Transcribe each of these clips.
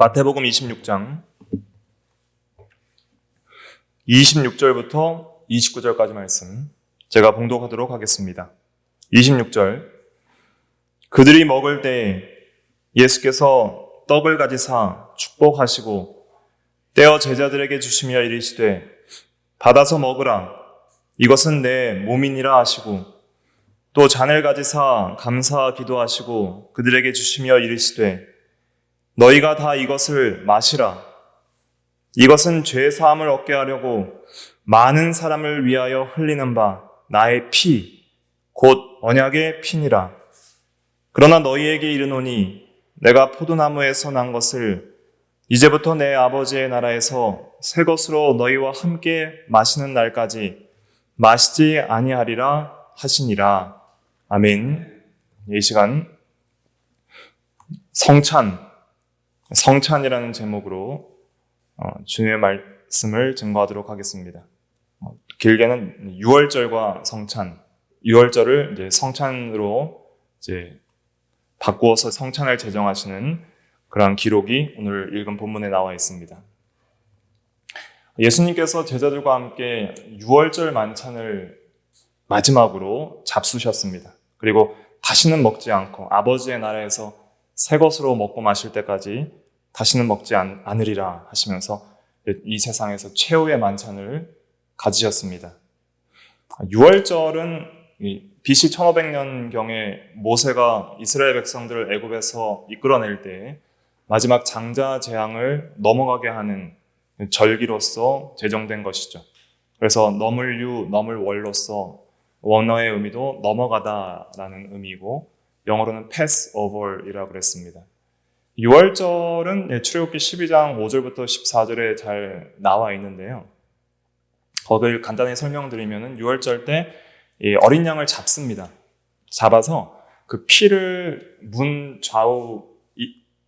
마태복음 26장 26절부터 29절까지 말씀 제가 봉독하도록 하겠습니다. 26절 그들이 먹을 때에 예수께서 떡을 가지사 축복하시고 떼어 제자들에게 주시며 이르시되 받아서 먹으라 이것은 내 몸이니라 하시고 또 잔을 가지사 감사 기도하시고 그들에게 주시며 이르시되 너희가 다 이것을 마시라. 이것은 죄 사함을 얻게 하려고 많은 사람을 위하여 흘리는 바 나의 피, 곧 언약의 피니라. 그러나 너희에게 이르노니 내가 포도나무에서 난 것을 이제부터 내 아버지의 나라에서 새 것으로 너희와 함께 마시는 날까지 마시지 아니하리라 하시니라. 아멘. 이 시간 성찬이라는 제목으로 주님의 말씀을 증거하도록 하겠습니다. 길게는 6월절과 성찬, 6월절을 이제 성찬으로 이제 바꾸어서 성찬을 제정하시는 그러한 기록이 오늘 읽은 본문에 나와 있습니다. 예수님께서 제자들과 함께 6월절 만찬을 마지막으로 잡수셨습니다. 그리고 다시는 먹지 않고 아버지의 나라에서 새 것으로 먹고 마실 때까지 다시는 먹지 않으리라 하시면서 이 세상에서 최후의 만찬을 가지셨습니다. 6월절은 BC 1500년경에 모세가 이스라엘 백성들을 애굽에서 이끌어낼 때 마지막 장자 재앙을 넘어가게 하는 절기로서 제정된 것이죠. 그래서 넘을유, 넘을월로서 원어의 의미도 넘어가다라는 의미이고 영어로는 Passover이라고 그랬습니다. 6월절은 출애굽기 12장 5절부터 14절에 잘 나와 있는데요. 거기를 간단히 설명드리면 6월절 때 어린 양을 잡습니다. 잡아서 그 피를 문 좌우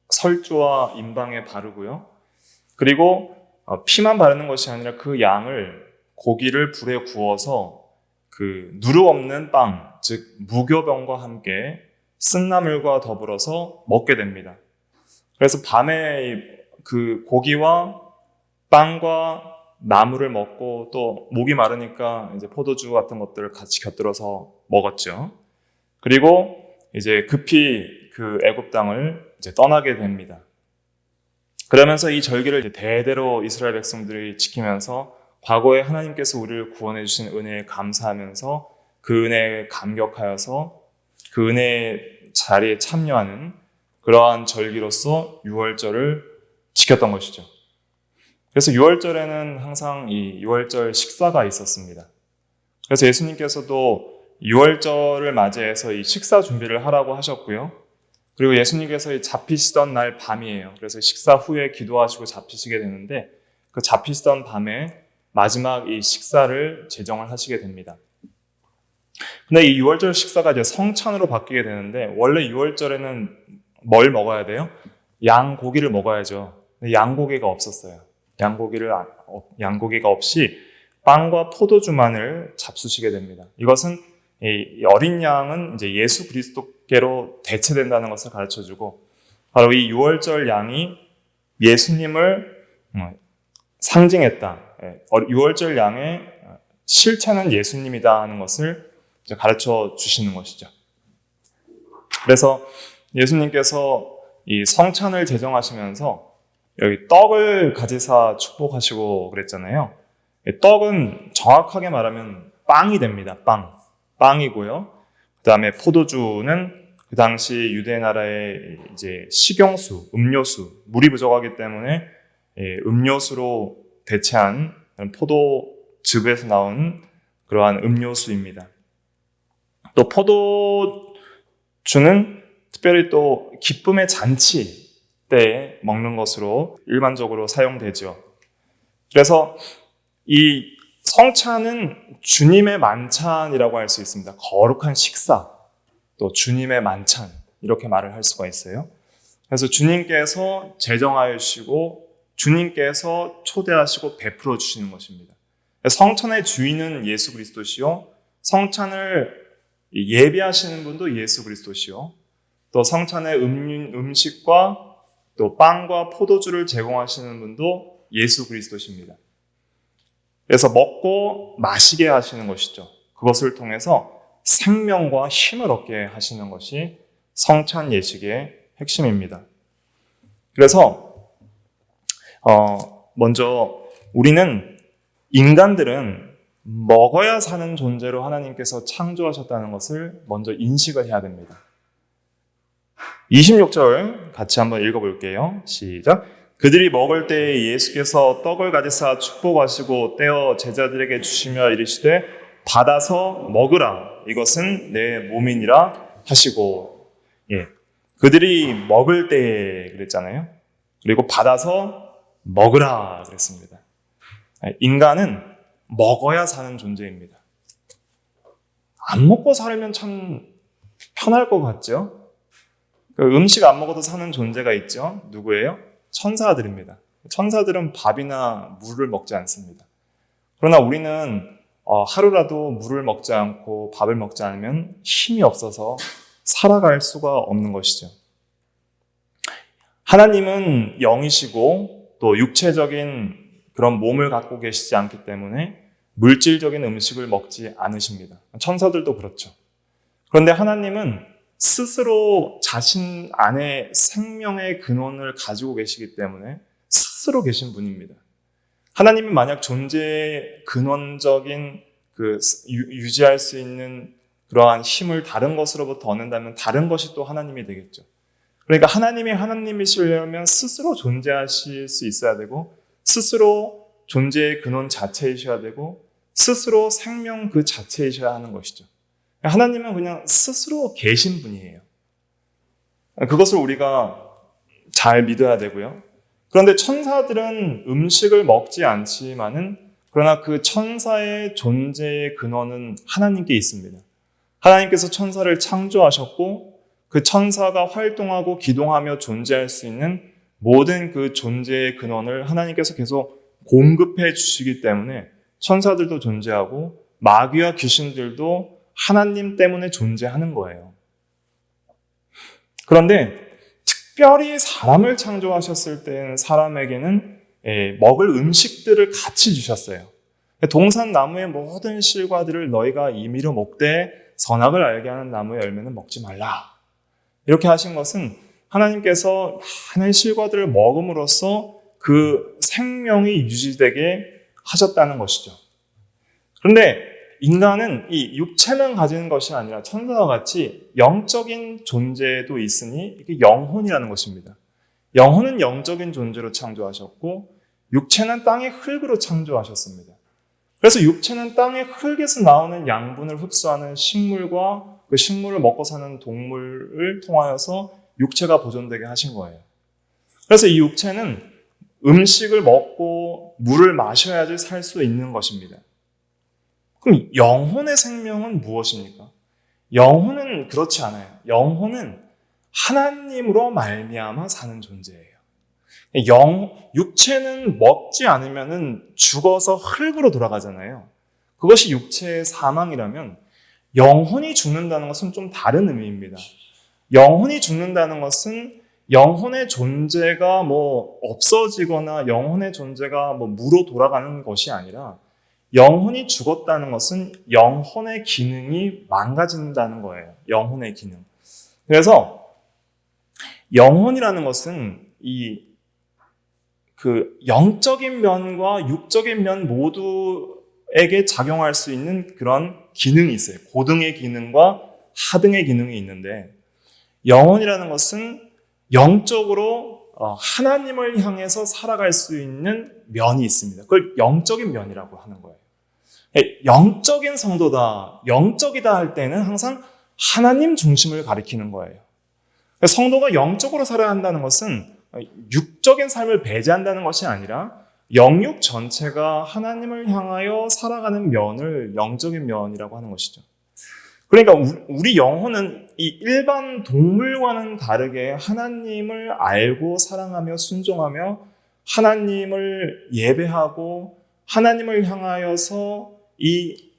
설주와 임방에 바르고요. 그리고 피만 바르는 것이 아니라 그 양을 고기를 불에 구워서 그 누루 없는 빵, 즉 무교병과 함께 쓴나물과 더불어서 먹게 됩니다. 그래서 밤에 그 고기와 빵과 나물을 먹고 또 목이 마르니까 이제 포도주 같은 것들을 같이 곁들여서 먹었죠. 그리고 이제 급히 그 애굽 땅을 이제 떠나게 됩니다. 그러면서 이 절기를 이제 대대로 이스라엘 백성들이 지키면서 과거에 하나님께서 우리를 구원해 주신 은혜에 감사하면서 그 은혜에 감격하여서 그 은혜의 자리에 참여하는 그러한 절기로서 6월절을 지켰던 것이죠. 그래서 6월절에는 항상 이 6월절 식사가 있었습니다. 그래서 예수님께서도 6월절을 맞이해서 이 식사 준비를 하라고 하셨고요. 그리고 예수님께서 잡히시던 날 밤이에요. 그래서 식사 후에 기도하시고 잡히시게 되는데 그 잡히시던 밤에 마지막 이 식사를 제정을 하시게 됩니다. 근데 이 6월절 식사가 이제 성찬으로 바뀌게 되는데 원래 6월절에는 뭘 먹어야 돼요? 양고기를 먹어야죠. 근데 양고기가 없었어요. 양고기가 없이 빵과 포도주만을 잡수시게 됩니다. 이것은 이 어린 양은 이제 예수 그리스도께로 대체된다는 것을 가르쳐주고 바로 이 6월절 양이 예수님을 상징했다. 6월절 양의 실체는 예수님이다 하는 것을 가르쳐 주시는 것이죠. 그래서 예수님께서 이 성찬을 제정하시면서 여기 떡을 가지사 축복하시고 그랬잖아요. 떡은 정확하게 말하면 빵이 됩니다. 빵이고요. 그 다음에 포도주는 그 당시 유대 나라의 이제 식용수, 음료수, 물이 부족하기 때문에 음료수로 대체한 포도즙에서 나온 그러한 음료수입니다. 또 포도주는 특별히 또 기쁨의 잔치 때 먹는 것으로 일반적으로 사용되죠. 그래서 이 성찬은 주님의 만찬이라고 할 수 있습니다. 거룩한 식사, 또 주님의 만찬 이렇게 말을 할 수가 있어요. 그래서 주님께서 제정하여 주시고 주님께서 초대하시고 베풀어 주시는 것입니다. 성찬의 주인은 예수 그리스도시요, 성찬을 예비하시는 분도 예수 그리스도시요, 또 성찬의 음식과 또 빵과 포도주를 제공하시는 분도 예수 그리스도십니다. 그래서 먹고 마시게 하시는 것이죠. 그것을 통해서 생명과 힘을 얻게 하시는 것이 성찬 예식의 핵심입니다. 그래서 먼저 우리는 인간들은 먹어야 사는 존재로 하나님께서 창조하셨다는 것을 먼저 인식을 해야 됩니다. 26절 같이 한번 읽어볼게요. 시작. 그들이 먹을 때에 예수께서 떡을 가지사 축복하시고 떼어 제자들에게 주시며 이르시되 받아서 먹으라. 이것은 내 몸이니라 하시고. 그들이 먹을 때에 그랬잖아요. 그리고 받아서 먹으라 그랬습니다. 인간은 먹어야 사는 존재입니다. 안 먹고 살면 참 편할 것 같죠? 음식 안 먹어도 사는 존재가 있죠. 누구예요? 천사들입니다. 천사들은 밥이나 물을 먹지 않습니다. 그러나 우리는 하루라도 물을 먹지 않고 밥을 먹지 않으면 힘이 없어서 살아갈 수가 없는 것이죠. 하나님은 영이시고 또 육체적인 그런 몸을 갖고 계시지 않기 때문에 물질적인 음식을 먹지 않으십니다. 천사들도 그렇죠. 그런데 하나님은 스스로 자신 안에 생명의 근원을 가지고 계시기 때문에 스스로 계신 분입니다. 하나님이 만약 존재의 근원적인 유지할 수 있는 그러한 힘을 다른 것으로부터 얻는다면 다른 것이 또 하나님이 되겠죠. 그러니까 하나님이 하나님이시려면 스스로 존재하실 수 있어야 되고 스스로 존재의 근원 자체이셔야 되고 스스로 생명 그 자체이셔야 하는 것이죠. 하나님은 그냥 스스로 계신 분이에요. 그것을 우리가 잘 믿어야 되고요. 그런데 천사들은 음식을 먹지 않지만은 그러나 그 천사의 존재의 근원은 하나님께 있습니다. 하나님께서 천사를 창조하셨고 그 천사가 활동하고 기동하며 존재할 수 있는 모든 그 존재의 근원을 하나님께서 계속 공급해 주시기 때문에 천사들도 존재하고 마귀와 귀신들도 하나님 때문에 존재하는 거예요. 그런데 특별히 사람을 창조하셨을 때는 사람에게는 먹을 음식들을 같이 주셨어요. 동산나무의 모든 실과들을 너희가 임의로 먹되 선악을 알게 하는 나무의 열매는 먹지 말라. 이렇게 하신 것은 하나님께서 많은 실과들을 먹음으로써 그 생명이 유지되게 하셨다는 것이죠. 그런데 인간은 이 육체만 가지는 것이 아니라 천사와 같이 영적인 존재도 있으니 이게 영혼이라는 것입니다. 영혼은 영적인 존재로 창조하셨고 육체는 땅의 흙으로 창조하셨습니다. 그래서 육체는 땅의 흙에서 나오는 양분을 흡수하는 식물과 그 식물을 먹고 사는 동물을 통하여서 육체가 보존되게 하신 거예요. 그래서 이 육체는 음식을 먹고 물을 마셔야지 살 수 있는 것입니다. 그럼 영혼의 생명은 무엇입니까? 영혼은 그렇지 않아요. 영혼은 하나님으로 말미암아 사는 존재예요. 육체는 먹지 않으면 죽어서 흙으로 돌아가잖아요. 그것이 육체의 사망이라면 영혼이 죽는다는 것은 좀 다른 의미입니다. 영혼이 죽는다는 것은 영혼의 존재가 없어지거나 영혼의 존재가 무로 돌아가는 것이 아니라 영혼이 죽었다는 것은 영혼의 기능이 망가진다는 거예요. 영혼의 기능. 그래서 영혼이라는 것은 그 영적인 면과 육적인 면 모두에게 작용할 수 있는 그런 기능이 있어요. 고등의 기능과 하등의 기능이 있는데 영혼이라는 것은 영적으로 하나님을 향해서 살아갈 수 있는 면이 있습니다. 그걸 영적인 면이라고 하는 거예요. 영적인 성도다, 영적이다 할 때는 항상 하나님 중심을 가리키는 거예요. 성도가 영적으로 살아야 한다는 것은 육적인 삶을 배제한다는 것이 아니라 영육 전체가 하나님을 향하여 살아가는 면을 영적인 면이라고 하는 것이죠. 그러니까 우리 영혼은 이 일반 동물과는 다르게 하나님을 알고 사랑하며 순종하며 하나님을 예배하고 하나님을 향하여서 이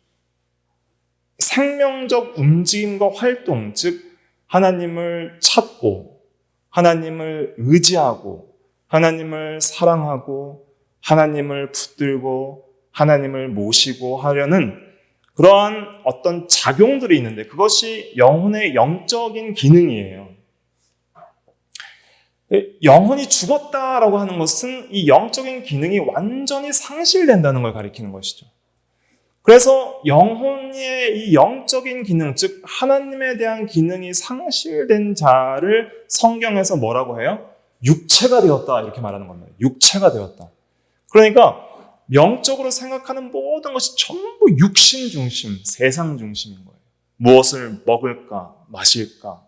생명적 움직임과 활동, 즉 하나님을 찾고 하나님을 의지하고 하나님을 사랑하고 하나님을 붙들고 하나님을 모시고 하려는 그러한 어떤 작용들이 있는데 그것이 영혼의 영적인 기능이에요. 영혼이 죽었다라고 하는 것은 이 영적인 기능이 완전히 상실된다는 걸 가리키는 것이죠. 그래서 영혼의 이 영적인 기능, 즉 하나님에 대한 기능이 상실된 자를 성경에서 뭐라고 해요? 육체가 되었다 이렇게 말하는 겁니다. 육체가 되었다. 그러니까 영적으로 생각하는 모든 것이 전부 육신 중심, 세상 중심인 거예요. 무엇을 먹을까, 마실까,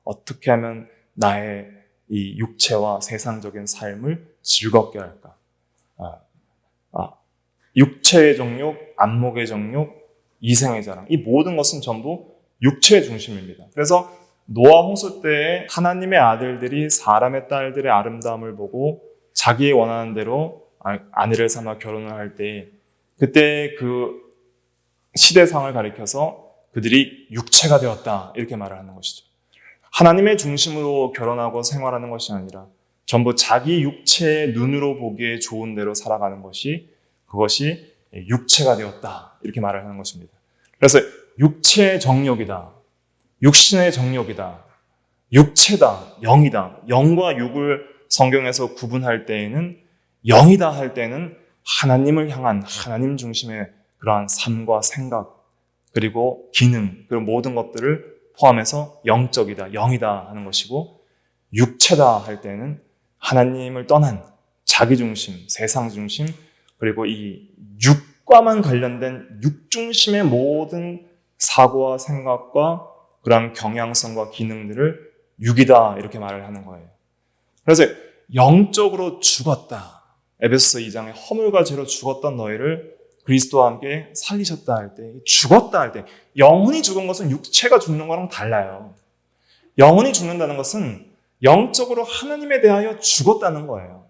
어떻게 하면 나의 이 육체와 세상적인 삶을 즐겁게 할까. 육체의 정욕, 안목의 정욕, 이생의 자랑. 이 모든 것은 전부 육체의 중심입니다. 그래서 노아 홍수 때에 하나님의 아들들이 사람의 딸들의 아름다움을 보고 자기의 원하는 대로 아내를 삼아 결혼을 할 때 그때 그 시대상을 가리켜서 그들이 육체가 되었다 이렇게 말을 하는 것이죠. 하나님의 중심으로 결혼하고 생활하는 것이 아니라 전부 자기 육체의 눈으로 보기에 좋은 대로 살아가는 것이 그것이 육체가 되었다 이렇게 말을 하는 것입니다. 그래서 육체의 정욕이다, 육신의 정욕이다, 육체다, 영이다. 영과 육을 성경에서 구분할 때에는 영이다 할 때는 하나님을 향한 하나님 중심의 그러한 삶과 생각 그리고 기능 그리고 모든 것들을 포함해서 영적이다, 영이다 하는 것이고 육체다 할 때는 하나님을 떠난 자기 중심, 세상 중심 그리고 이 육과만 관련된 육 중심의 모든 사고와 생각과 그런 경향성과 기능들을 육이다 이렇게 말을 하는 거예요. 그래서 영적으로 죽었다. 에베소서 2장에 허물과 죄로 죽었던 너희를 그리스도와 함께 살리셨다 할 때, 죽었다 할 때, 영혼이 죽은 것은 육체가 죽는 거랑 달라요. 영혼이 죽는다는 것은 영적으로 하나님에 대하여 죽었다는 거예요.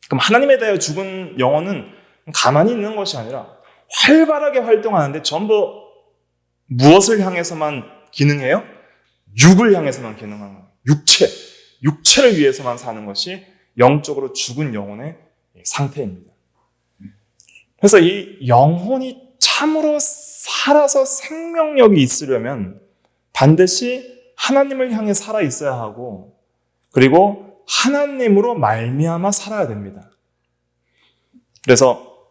그럼 하나님에 대하여 죽은 영혼은 가만히 있는 것이 아니라 활발하게 활동하는데 전부 무엇을 향해서만 기능해요? 육을 향해서만 기능하는 거예요. 육체를 위해서만 사는 것이 영적으로 죽은 영혼의 상태입니다. 그래서 이 영혼이 참으로 살아서 생명력이 있으려면 반드시 하나님을 향해 살아 있어야 하고 그리고 하나님으로 말미암아 살아야 됩니다. 그래서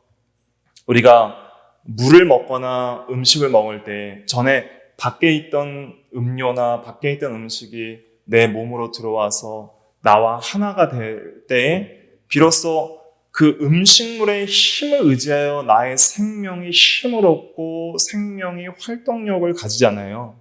우리가 물을 먹거나 음식을 먹을 때 전에 밖에 있던 음료나 밖에 있던 음식이 내 몸으로 들어와서 나와 하나가 될 때에 비로소 그 음식물의 힘을 의지하여 나의 생명이 힘을 얻고 생명이 활동력을 가지잖아요.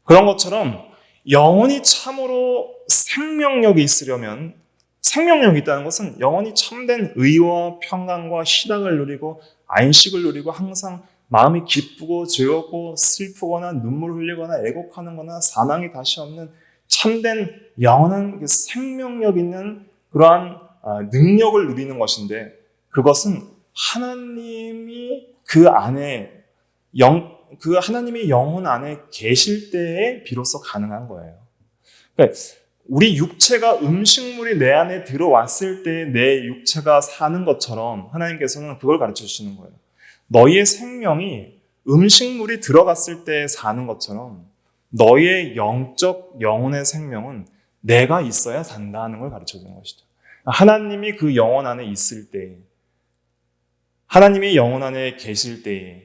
그런 것처럼 영혼이 참으로 생명력이 있으려면 생명력이 있다는 것은 영혼이 참된 의와 평강과 희락을 누리고 안식을 누리고 항상 마음이 기쁘고 즐겁고 슬프거나 눈물 흘리거나 애곡하는 거나 사망이 다시 없는 참된 영원한 생명력 있는 그러한 능력을 누리는 것인데 그것은 하나님이 그 안에 그 하나님의 영혼 안에 계실 때에 비로소 가능한 거예요. 그러니까 우리 육체가 음식물이 내 안에 들어왔을 때 내 육체가 사는 것처럼 하나님께서는 그걸 가르쳐 주시는 거예요. 너희의 생명이 음식물이 들어갔을 때 사는 것처럼 너희의 영적 영혼의 생명은 내가 있어야 산다는 걸 가르쳐 주는 것이죠. 하나님이 그 영혼 안에 있을 때, 하나님이 영혼 안에 계실 때에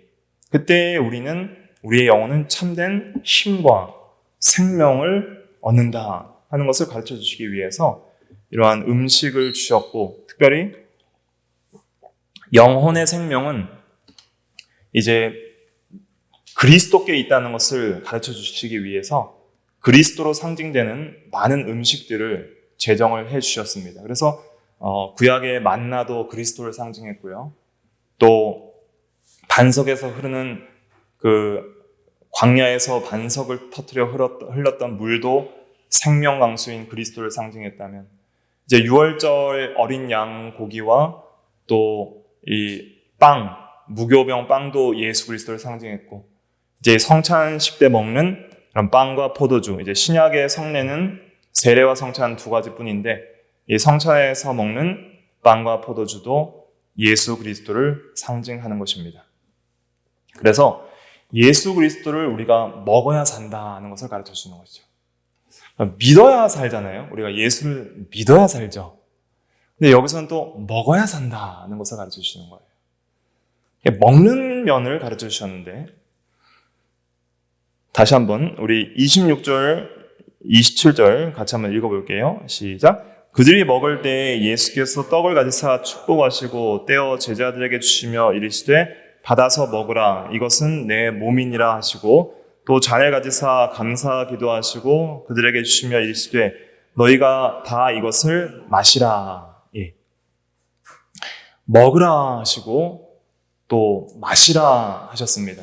그때 우리의 영혼은 참된 힘과 생명을 얻는다 하는 것을 가르쳐 주시기 위해서 이러한 음식을 주셨고 특별히 영혼의 생명은 이제 그리스도께 있다는 것을 가르쳐 주시기 위해서 그리스도로 상징되는 많은 음식들을 제정을 해 주셨습니다. 그래서 구약의 만나도 그리스도를 상징했고요. 또 반석에서 흐르는 그 광야에서 반석을 터뜨려 흘렀던 물도 생명 강수인 그리스도를 상징했다면 이제 유월절 어린 양 고기와 또 이 무교병 빵도 예수 그리스도를 상징했고 이제 성찬식 때 먹는 그런 빵과 포도주, 이제 신약의 성례는 세례와 성찬 두 가지뿐인데 이 성찬에서 먹는 빵과 포도주도 예수 그리스도를 상징하는 것입니다. 그래서 예수 그리스도를 우리가 먹어야 산다는 것을 가르쳐 주는 것이죠. 믿어야 살잖아요. 우리가 예수를 믿어야 살죠. 근데 여기서는 또 먹어야 산다는 것을 가르쳐 주시는 거예요. 먹는 면을 가르쳐 주셨는데 다시 한번 우리 26절, 27절 같이 한번 읽어볼게요. 시작. 그들이 먹을 때 예수께서 떡을 가지사 축복하시고 떼어 제자들에게 주시며 이르시되 받아서 먹으라 이것은 내 몸이니라 하시고 또 잔을 가지사 감사 기도하시고 그들에게 주시며 이르시되 너희가 다 이것을 마시라. 예. 먹으라 하시고 또 마시라 하셨습니다.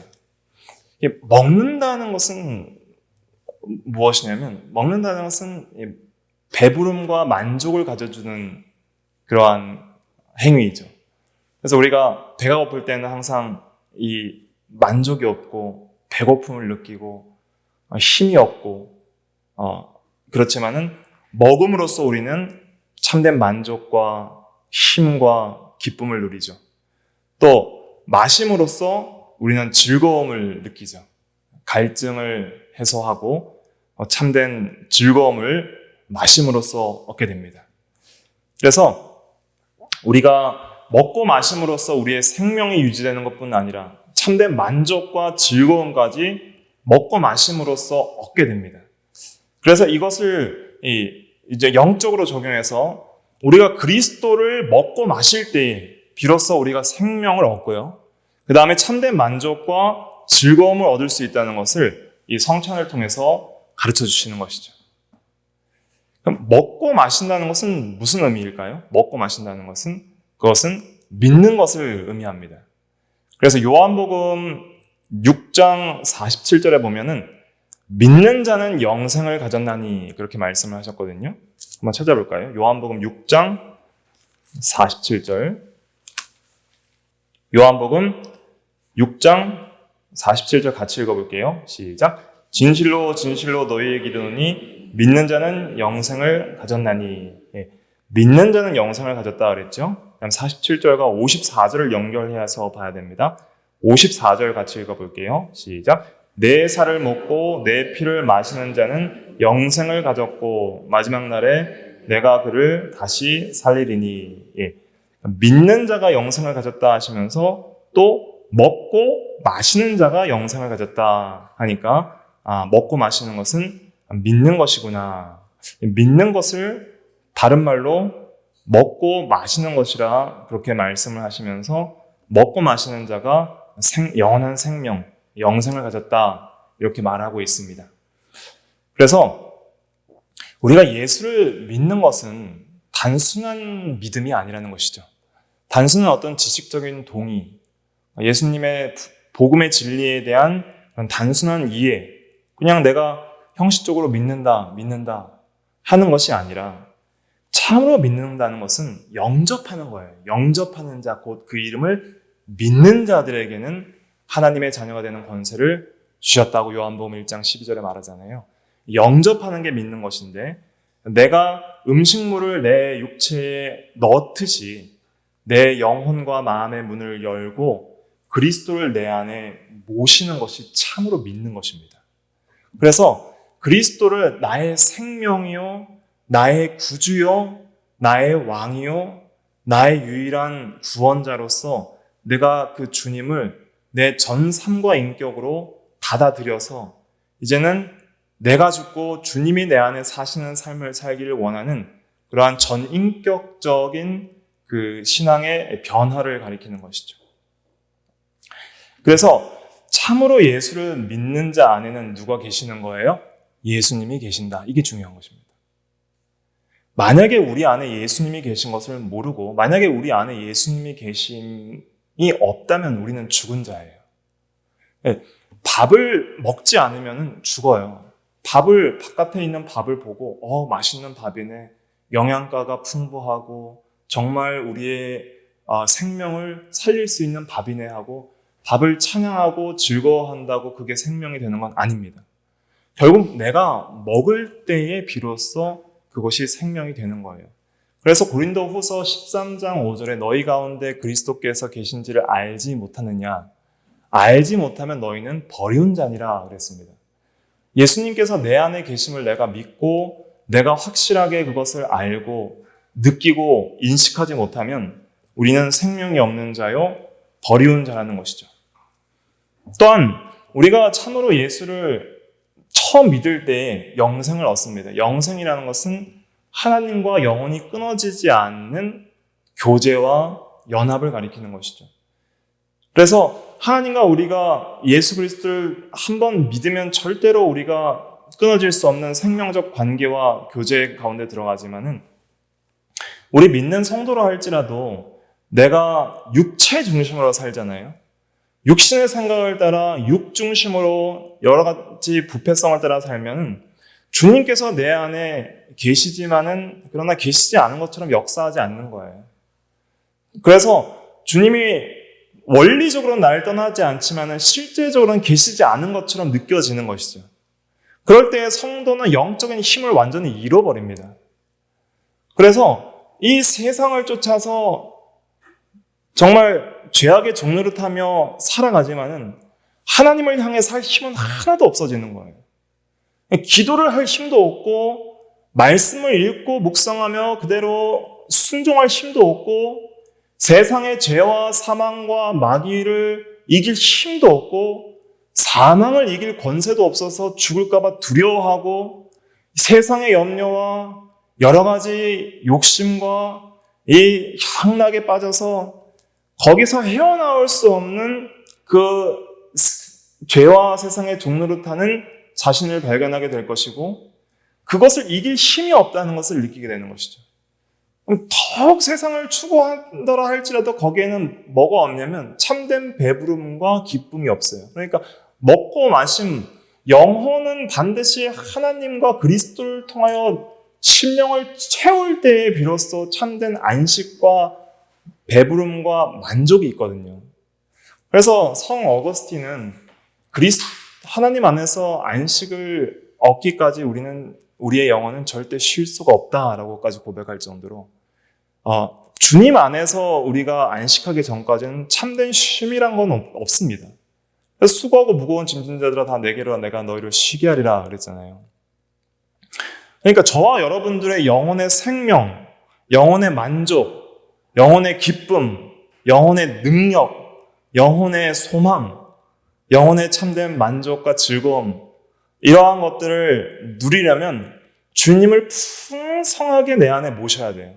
먹는다는 것은 무엇이냐면 먹는다는 것은 배부름과 만족을 가져주는 그러한 행위이죠. 그래서 우리가 배가 고플 때는 항상 이 만족이 없고 배고픔을 느끼고 힘이 없고 그렇지만은 먹음으로써 우리는 참된 만족과 힘과 기쁨을 누리죠. 또 마심으로써 우리는 즐거움을 느끼죠. 갈증을 해소하고 참된 즐거움을 마심으로써 얻게 됩니다. 그래서 우리가 먹고 마심으로써 우리의 생명이 유지되는 것뿐 아니라 참된 만족과 즐거움까지 먹고 마심으로써 얻게 됩니다. 그래서 이것을 이제 영적으로 적용해서 우리가 그리스도를 먹고 마실 때에 비로소 우리가 생명을 얻고요. 그 다음에 참된 만족과 즐거움을 얻을 수 있다는 것을 이 성찬을 통해서 가르쳐 주시는 것이죠. 그럼 먹고 마신다는 것은 무슨 의미일까요? 먹고 마신다는 것은 그것은 믿는 것을 의미합니다. 그래서 요한복음 6장 47절에 보면은 믿는 자는 영생을 가졌나니 그렇게 말씀을 하셨거든요. 한번 찾아볼까요? 요한복음 6장 47절. 요한복음 6장 47절 같이 읽어볼게요. 시작. 진실로 진실로 너희에게 이르노니 믿는 자는 영생을 가졌나니. 예, 믿는 자는 영생을 가졌다 그랬죠. 그다음 47절과 54절을 연결해서 봐야 됩니다. 54절 같이 읽어볼게요. 시작. 내 살을 먹고 내 피를 마시는 자는 영생을 가졌고 마지막 날에 내가 그를 다시 살리리니. 예. 믿는 자가 영생을 가졌다 하시면서 또 먹고 마시는 자가 영생을 가졌다 하니까 먹고 마시는 것은 믿는 것이구나. 믿는 것을 다른 말로 먹고 마시는 것이라 그렇게 말씀을 하시면서 먹고 마시는 자가 영원한 생명, 영생을 가졌다 이렇게 말하고 있습니다. 그래서 우리가 예수를 믿는 것은 단순한 믿음이 아니라는 것이죠. 단순한 어떤 지식적인 동의, 예수님의 복음의 진리에 대한 단순한 이해, 그냥 내가 형식적으로 믿는다 하는 것이 아니라 참으로 믿는다는 것은 영접하는 거예요. 영접하는 자, 곧 그 이름을 믿는 자들에게는 하나님의 자녀가 되는 권세를 주셨다고 요한복음 1장 12절에 말하잖아요. 영접하는 게 믿는 것인데 내가 음식물을 내 육체에 넣듯이 내 영혼과 마음의 문을 열고 그리스도를 내 안에 모시는 것이 참으로 믿는 것입니다. 그래서 그리스도를 나의 생명이요, 나의 구주요, 나의 왕이요, 나의 유일한 구원자로서 내가 그 주님을 내 전 삶과 인격으로 받아들여서 이제는 내가 죽고 주님이 내 안에 사시는 삶을 살기를 원하는 그러한 전인격적인 그 신앙의 변화를 가리키는 것이죠. 그래서 참으로 예수를 믿는 자 안에는 누가 계시는 거예요? 예수님이 계신다. 이게 중요한 것입니다. 만약에 우리 안에 예수님이 계신 것을 모르고 만약에 우리 안에 예수님이 계심이 없다면 우리는 죽은 자예요. 밥을 먹지 않으면 죽어요. 바깥에 있는 밥을 보고 맛있는 밥이네. 영양가가 풍부하고 정말 우리의 생명을 살릴 수 있는 밥이네 하고 밥을 찬양하고 즐거워한다고 그게 생명이 되는 건 아닙니다. 결국 내가 먹을 때에 비로소 그것이 생명이 되는 거예요. 그래서 고린도후서 13장 5절에 너희 가운데 그리스도께서 계신지를 알지 못하느냐? 알지 못하면 너희는 버리운 자니라 그랬습니다. 예수님께서 내 안에 계심을 내가 믿고 내가 확실하게 그것을 알고 느끼고 인식하지 못하면 우리는 생명이 없는 자요 버리운 자라는 것이죠. 또한 우리가 참으로 예수를 처음 믿을 때 영생을 얻습니다. 영생이라는 것은 하나님과 영원히 끊어지지 않는 교제와 연합을 가리키는 것이죠. 그래서 하나님과 우리가 예수 그리스도를 한번 믿으면 절대로 우리가 끊어질 수 없는 생명적 관계와 교제 가운데 들어가지만은 우리 믿는 성도로 할지라도 내가 육체 중심으로 살잖아요. 육신의 생각을 따라 육 중심으로 여러 가지 부패성을 따라 살면 주님께서 내 안에 계시지만은 그러나 계시지 않은 것처럼 역사하지 않는 거예요. 그래서 주님이 원리적으로는 나를 떠나지 않지만은 실제적으로는 계시지 않은 것처럼 느껴지는 것이죠. 그럴 때 성도는 영적인 힘을 완전히 잃어버립니다. 그래서 이 세상을 쫓아서 정말 죄악의 종로를 타며 살아가지만은 하나님을 향해 살 힘은 하나도 없어지는 거예요. 기도를 할 힘도 없고 말씀을 읽고 묵상하며 그대로 순종할 힘도 없고 세상의 죄와 사망과 마귀를 이길 힘도 없고 사망을 이길 권세도 없어서 죽을까 봐 두려워하고 세상의 염려와 여러 가지 욕심과 이 향락에 빠져서 거기서 헤어나올 수 없는 그 죄와 세상의 종로를 타는 자신을 발견하게 될 것이고 그것을 이길 힘이 없다는 것을 느끼게 되는 것이죠. 더욱 세상을 추구한다라 할지라도 거기에는 뭐가 없냐면 참된 배부름과 기쁨이 없어요. 그러니까 먹고 마심, 영혼은 반드시 하나님과 그리스도를 통하여 심령을 채울 때에 비로소 참된 안식과 배부름과 만족이 있거든요. 그래서 성 어거스틴은 하나님 안에서 안식을 얻기까지 우리의 영혼은 절대 쉴 수가 없다라고까지 고백할 정도로 주님 안에서 우리가 안식하기 전까지는 참된 쉼이란 건 없습니다. 그래서 수고하고 무거운 짐진 자들아 다 내게로 내가 너희를 쉬게 하리라 그랬잖아요. 그러니까 저와 여러분들의 영혼의 생명, 영혼의 만족, 영혼의 기쁨, 영혼의 능력, 영혼의 소망, 영혼의 참된 만족과 즐거움 이러한 것들을 누리려면 주님을 풍성하게 내 안에 모셔야 돼요.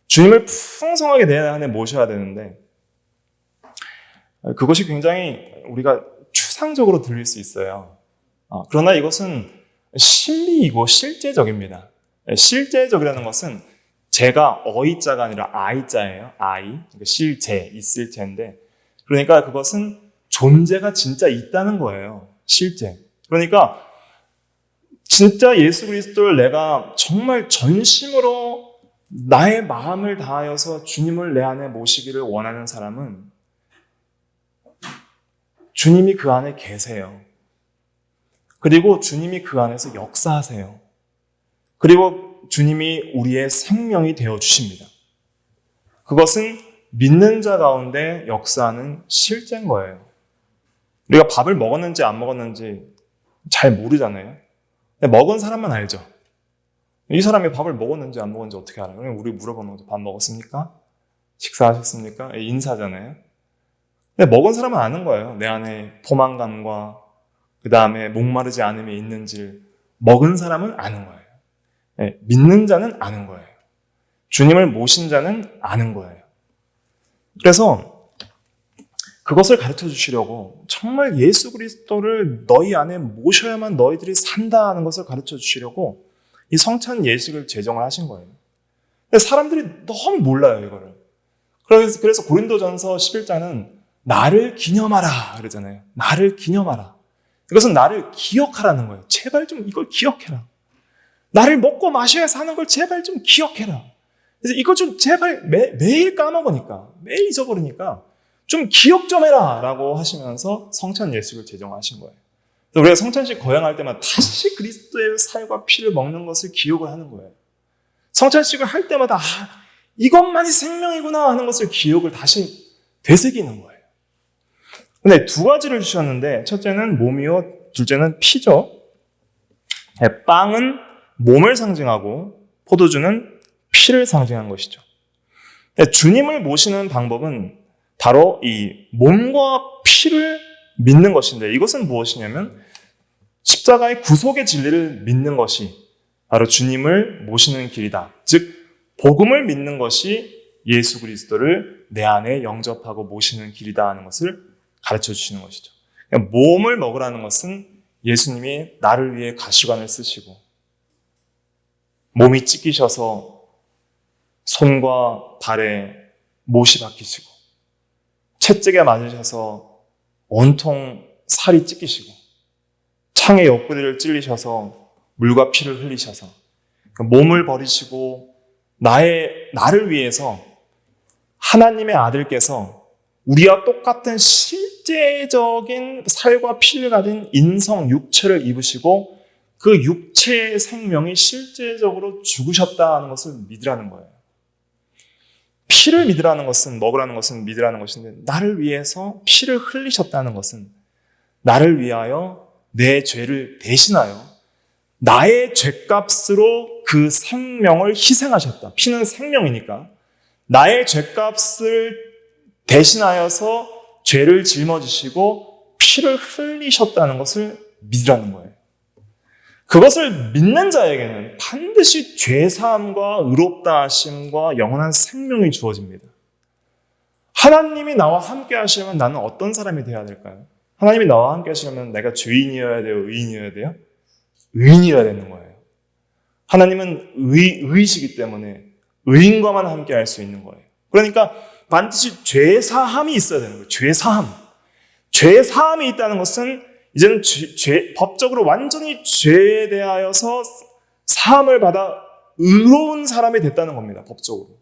주님을 풍성하게 내 안에 모셔야 되는데 그것이 굉장히 우리가 추상적으로 들릴 수 있어요. 그러나 이것은 실리이고 실제적입니다. 실제적이라는 것은 제가 어이자가 아니라 아이자예요. 그러니까 실제, 있을 제인데 그러니까 그것은 존재가 진짜 있다는 거예요. 실제. 그러니까 진짜 예수 그리스도를 내가 정말 전심으로 나의 마음을 다하여서 주님을 내 안에 모시기를 원하는 사람은 주님이 그 안에 계세요. 그리고 주님이 그 안에서 역사하세요. 그리고 주님이 우리의 생명이 되어 주십니다. 그것은 믿는 자 가운데 역사하는 실제인 거예요. 우리가 밥을 먹었는지 안 먹었는지 잘 모르잖아요. 근데 먹은 사람만 알죠. 이 사람이 밥을 먹었는지 안 먹었는지 어떻게 알아요? 그냥 우리 물어보는 거죠. 밥 먹었습니까? 식사하셨습니까? 인사잖아요. 근데 먹은 사람은 아는 거예요. 내 안에 포만감과 그 다음에 목마르지 않음이 있는지를 먹은 사람은 아는 거예요. 네, 믿는 자는 아는 거예요. 주님을 모신 자는 아는 거예요. 그래서 그것을 가르쳐 주시려고 정말 예수 그리스도를 너희 안에 모셔야만 너희들이 산다는 것을 가르쳐 주시려고 이 성찬 예식을 제정을 하신 거예요. 근데 사람들이 너무 몰라요, 이거를. 그래서 고린도전서 11장은 나를 기념하라 그러잖아요. 나를 기념하라. 이것은 나를 기억하라는 거예요. 제발 좀 이걸 기억해라. 나를 먹고 마셔야 사는 걸 제발 좀 기억해라. 그래서 이거 좀 제발 매일 까먹으니까, 매일 잊어버리니까 좀 기억 좀 해라 라고 하시면서 성찬 예식을 제정하신 거예요. 우리가 성찬식 거행할 때마다 다시 그리스도의 살과 피를 먹는 것을 기억을 하는 거예요. 성찬식을 할 때마다 이것만이 생명이구나 하는 것을 기억을 다시 되새기는 거예요. 근데 두 가지를 주셨는데 첫째는 몸이요, 둘째는 피죠. 빵은 몸을 상징하고 포도주는 피를 상징하는 것이죠. 주님을 모시는 방법은 바로 이 몸과 피를 믿는 것인데 이것은 무엇이냐면 십자가의 구속의 진리를 믿는 것이 바로 주님을 모시는 길이다. 즉 복음을 믿는 것이 예수 그리스도를 내 안에 영접하고 모시는 길이다 하는 것을 가르쳐 주시는 것이죠. 그러니까 몸을 먹으라는 것은 예수님이 나를 위해 가시관을 쓰시고 몸이 찢기셔서 손과 발에 못이 박히시고 채찍에 맞으셔서 온통 살이 찢기시고 창에 옆구리를 찔리셔서 물과 피를 흘리셔서 몸을 버리시고 나를 위해서 하나님의 아들께서 우리와 똑같은 실제적인 살과 피를 가진 인성 육체를 입으시고 그 육체의 생명이 실제적으로 죽으셨다는 것을 믿으라는 거예요. 피를 믿으라는 것은, 먹으라는 것은 믿으라는 것인데 나를 위해서 피를 흘리셨다는 것은 나를 위하여 내 죄를 대신하여 나의 죄값으로 그 생명을 희생하셨다. 피는 생명이니까 나의 죄값을 대신하여서 죄를 짊어지시고 피를 흘리셨다는 것을 믿으라는 거예요. 그것을 믿는 자에게는 반드시 죄사함과 의롭다 하심과 영원한 생명이 주어집니다. 하나님이 나와 함께 하시려면 나는 어떤 사람이 되어야 될까요? 하나님이 나와 함께 하시려면 내가 죄인이어야 돼요? 의인이어야 돼요? 의인이어야 되는 거예요. 하나님은 의이시기 때문에 의인과만 함께 할 수 있는 거예요. 그러니까 반드시 죄사함이 있어야 되는 거예요. 죄사함. 죄사함이 있다는 것은 이제는 법적으로 완전히 죄에 대하여서 사함을 받아 의로운 사람이 됐다는 겁니다. 법적으로.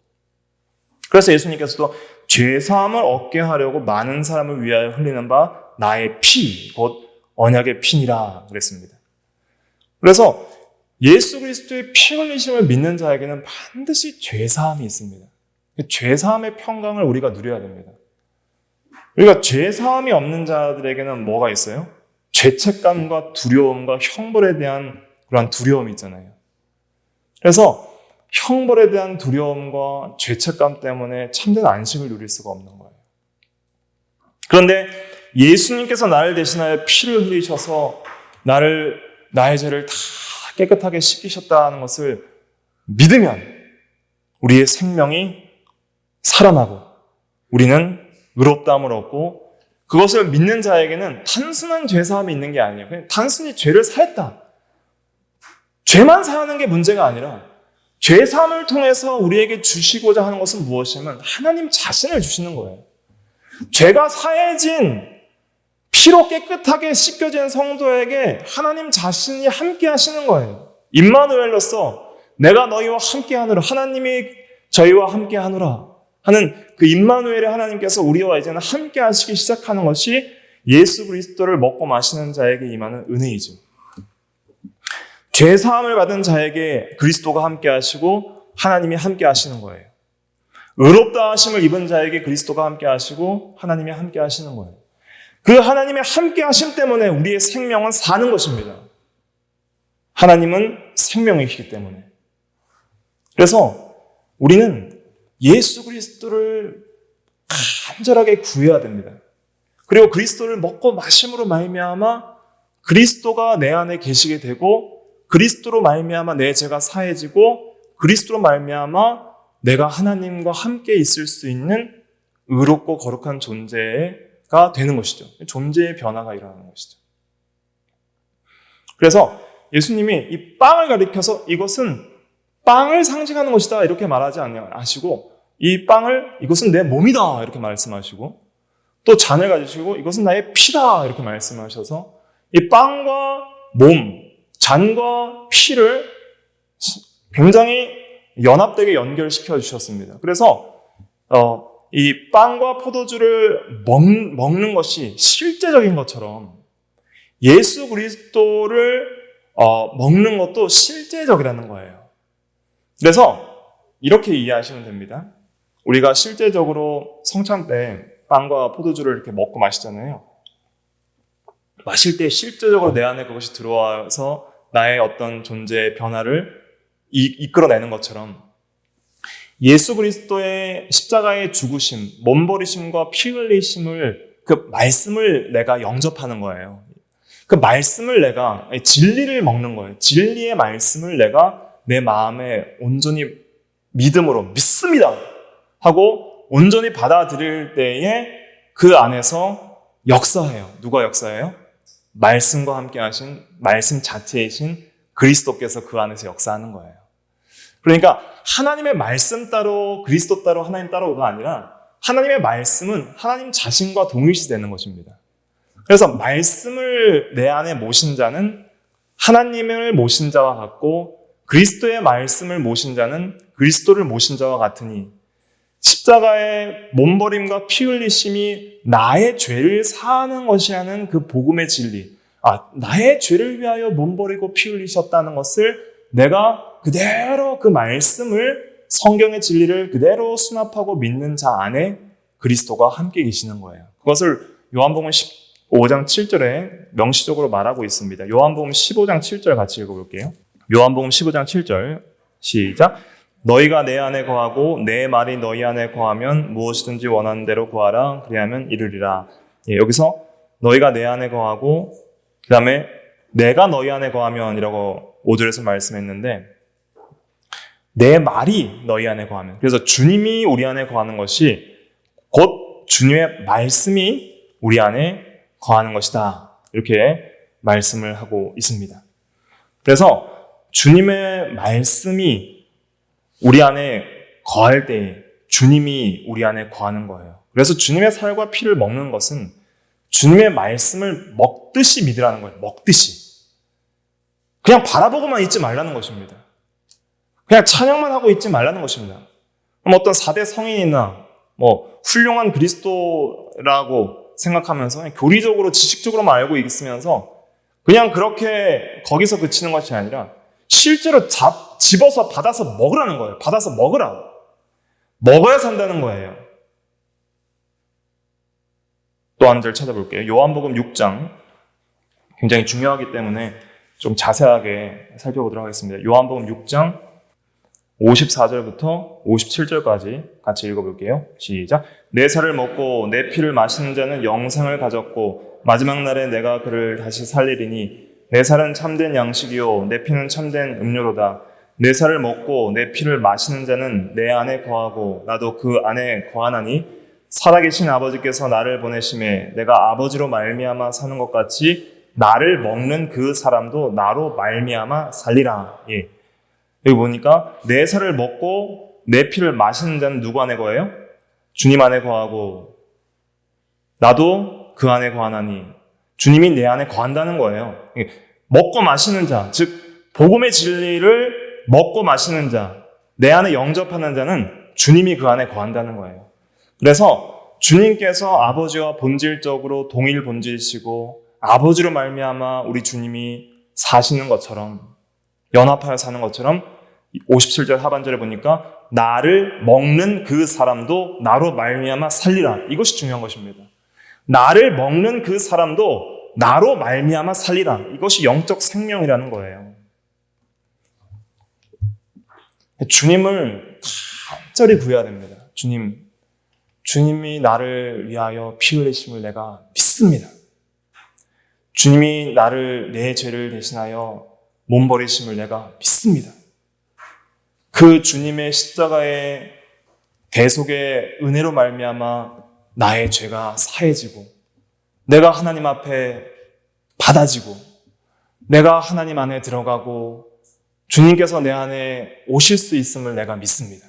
그래서 예수님께서도 죄사함을 얻게 하려고 많은 사람을 위하여 흘리는 바 나의 피, 곧 언약의 피니라 그랬습니다. 그래서 예수 그리스도의 피 흘리심을 믿는 자에게는 반드시 죄사함이 있습니다. 죄사함의 평강을 우리가 누려야 됩니다. 우리가 죄사함이 없는 자들에게는 뭐가 있어요? 죄책감과 두려움과 형벌에 대한 그러한 두려움이 있잖아요. 그래서 형벌에 대한 두려움과 죄책감 때문에 참된 안식을 누릴 수가 없는 거예요. 그런데 예수님께서 나를 대신하여 피를 흘리셔서 나의 죄를 다 깨끗하게 씻기셨다는 것을 믿으면 우리의 생명이 살아나고 우리는 의롭다함을 얻고 그것을 믿는 자에게는 단순한 죄사함이 있는 게 아니에요. 그냥 단순히 죄를 사했다. 죄만 사하는 게 문제가 아니라 죄사함을 통해서 우리에게 주시고자 하는 것은 무엇이냐면 하나님 자신을 주시는 거예요. 죄가 사해진 피로 깨끗하게 씻겨진 성도에게 하나님 자신이 함께 하시는 거예요. 임마누엘로서 내가 너희와 함께 하노라. 하나님이 저희와 함께 하노라 하는 그 임마누엘의 하나님께서 우리와 이제는 함께 하시기 시작하는 것이 예수 그리스도를 먹고 마시는 자에게 임하는 은혜이죠. 죄사함을 받은 자에게 그리스도가 함께 하시고 하나님이 함께 하시는 거예요. 의롭다 하심을 입은 자에게 그리스도가 함께 하시고 하나님이 함께 하시는 거예요. 그 하나님의 함께 하심 때문에 우리의 생명은 사는 것입니다. 하나님은 생명이시기 때문에. 그래서 우리는 예수 그리스도를 간절하게 구해야 됩니다. 그리고 그리스도를 먹고 마심으로 말미암아 그리스도가 내 안에 계시게 되고 그리스도로 말미암아 내 죄가 사해지고 그리스도로 말미암아 내가 하나님과 함께 있을 수 있는 의롭고 거룩한 존재가 되는 것이죠. 존재의 변화가 일어나는 것이죠. 그래서 예수님이 이 빵을 가리켜서 이것은 빵을 상징하는 것이다 이렇게 말하지 않으시고 이 빵을 이것은 내 몸이다 이렇게 말씀하시고 또 잔을 가지시고 이것은 나의 피다 이렇게 말씀하셔서 이 빵과 몸, 잔과 피를 굉장히 연합되게 연결시켜 주셨습니다. 그래서 이 빵과 포도주를 먹는 것이 실제적인 것처럼 예수 그리스도를 먹는 것도 실제적이라는 거예요. 그래서 이렇게 이해하시면 됩니다. 우리가 실제적으로 성찬 때 빵과 포도주를 이렇게 먹고 마시잖아요. 마실 때 실제적으로 내 안에 그것이 들어와서 나의 어떤 존재의 변화를 이끌어내는 것처럼 예수 그리스도의 십자가의 죽으심, 몸버리심과 피 흘리심을 그 말씀을 내가 영접하는 거예요. 그 말씀을 내가 진리를 먹는 거예요. 진리의 말씀을 내가 내 마음에 온전히 믿음으로 믿습니다 하고 온전히 받아들일 때에 그 안에서 역사해요. 누가 역사해요? 말씀과 함께 하신 말씀 자체이신 그리스도께서 그 안에서 역사하는 거예요. 그러니까 하나님의 말씀 따로 그리스도 따로 하나님 따로가 아니라 하나님의 말씀은 하나님 자신과 동일시되는 것입니다. 그래서 말씀을 내 안에 모신 자는 하나님을 모신 자와 같고 그리스도의 말씀을 모신 자는 그리스도를 모신 자와 같으니 십자가의 몸버림과 피 흘리심이 나의 죄를 사하는 것이라는 그 복음의 진리, 나의 죄를 위하여 몸버리고 피 흘리셨다는 것을 내가 그대로 그 말씀을 성경의 진리를 그대로 수납하고 믿는 자 안에 그리스도가 함께 계시는 거예요. 그것을 요한복음 15장 7절에 명시적으로 말하고 있습니다. 요한복음 15장 7절 같이 읽어볼게요. 요한복음 15장 7절 시작. 너희가 내 안에 거하고 내 말이 너희 안에 거하면 무엇이든지 원하는 대로 구하라 그리하면 이루리라. 여기서 너희가 내 안에 거하고 그 다음에 내가 너희 안에 거하면 이라고 5절에서 말씀했는데 내 말이 너희 안에 거하면, 그래서 주님이 우리 안에 거하는 것이 곧 주님의 말씀이 우리 안에 거하는 것이다. 이렇게 말씀을 하고 있습니다. 그래서 주님의 말씀이 우리 안에 거할 때 주님이 우리 안에 거하는 거예요. 그래서 주님의 살과 피를 먹는 것은 주님의 말씀을 먹듯이 믿으라는 거예요. 먹듯이. 그냥 바라보고만 있지 말라는 것입니다. 그냥 찬양만 하고 있지 말라는 것입니다. 그럼 어떤 4대 성인이나 훌륭한 그리스도라고 생각하면서 교리적으로 지식적으로만 알고 있으면서 그냥 그렇게 거기서 그치는 것이 아니라 실제로 집어서 받아서 먹으라는 거예요. 받아서 먹으라. 먹어야 산다는 거예요. 또 한 절 찾아볼게요. 요한복음 6장 굉장히 중요하기 때문에 좀 자세하게 살펴보도록 하겠습니다. 요한복음 6장 54절부터 57절까지 같이 읽어볼게요. 시작. 내 살을 먹고 내 피를 마시는 자는 영생을 가졌고 마지막 날에 내가 그를 다시 살리리니 내 살은 참된 양식이요 내 피는 참된 음료로다. 내 살을 먹고 내 피를 마시는 자는 내 안에 거하고 나도 그 안에 거하나니 살아계신 아버지께서 나를 보내심에 내가 아버지로 말미암아 사는 것 같이 나를 먹는 그 사람도 나로 말미암아 살리라. 여기 보니까 내 살을 먹고 내 피를 마시는 자는 누구 안에 거해요? 주님 안에 거하고 나도 그 안에 거하나니 주님이 내 안에 거한다는 거예요. 먹고 마시는 자, 즉 복음의 진리를 먹고 마시는 자, 내 안에 영접하는 자는 주님이 그 안에 거한다는 거예요. 그래서 주님께서 아버지와 본질적으로 동일 본질이시고 아버지로 말미암아 우리 주님이 사시는 것처럼 연합하여 사는 것처럼 57절 하반절에 보니까 나를 먹는 그 사람도 나로 말미암아 살리라. 이것이 중요한 것입니다. 나를 먹는 그 사람도 나로 말미암아 살리라. 이것이 영적 생명이라는 거예요. 주님을 간절히 구해야 됩니다. 주님이 나를 위하여 피 흘리심을 내가 믿습니다. 주님이 내 죄를 대신하여 몸버리심을 내가 믿습니다. 그 주님의 십자가의 대속의 은혜로 말미암아 나의 죄가 사해지고 내가 하나님 앞에 받아지고 내가 하나님 안에 들어가고 주님께서 내 안에 오실 수 있음을 내가 믿습니다.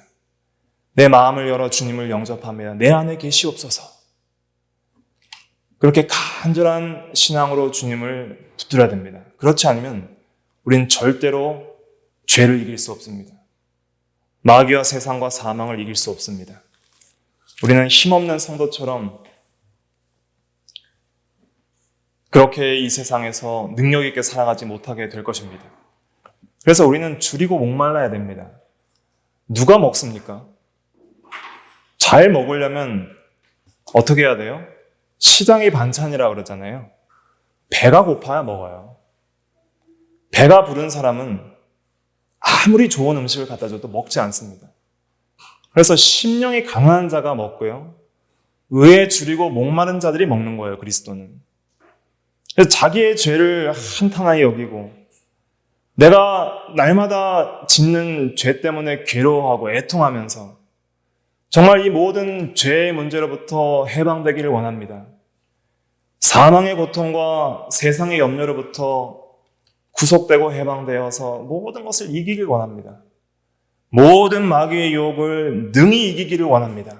내 마음을 열어 주님을 영접하며 내 안에 계시옵소서. 그렇게 간절한 신앙으로 주님을 붙들어야 됩니다. 그렇지 않으면 우리는 절대로 죄를 이길 수 없습니다. 마귀와 세상과 사망을 이길 수 없습니다. 우리는 힘없는 성도처럼 그렇게 이 세상에서 능력 있게 살아가지 못하게 될 것입니다. 그래서 우리는 줄이고 목말라야 됩니다. 누가 먹습니까? 잘 먹으려면 어떻게 해야 돼요? 시장이 반찬이라 그러잖아요. 배가 고파야 먹어요. 배가 부른 사람은 아무리 좋은 음식을 갖다 줘도 먹지 않습니다. 그래서 심령이 강한 자가 먹고요. 의에 줄이고 목마른 자들이 먹는 거예요, 그리스도는. 그래서 자기의 죄를 한탄하게 여기고 내가 날마다 짓는 죄 때문에 괴로워하고 애통하면서 정말 이 모든 죄의 문제로부터 해방되기를 원합니다. 사망의 고통과 세상의 염려로부터 구속되고 해방되어서 모든 것을 이기길 원합니다. 모든 마귀의 유혹을 능히 이기기를 원합니다.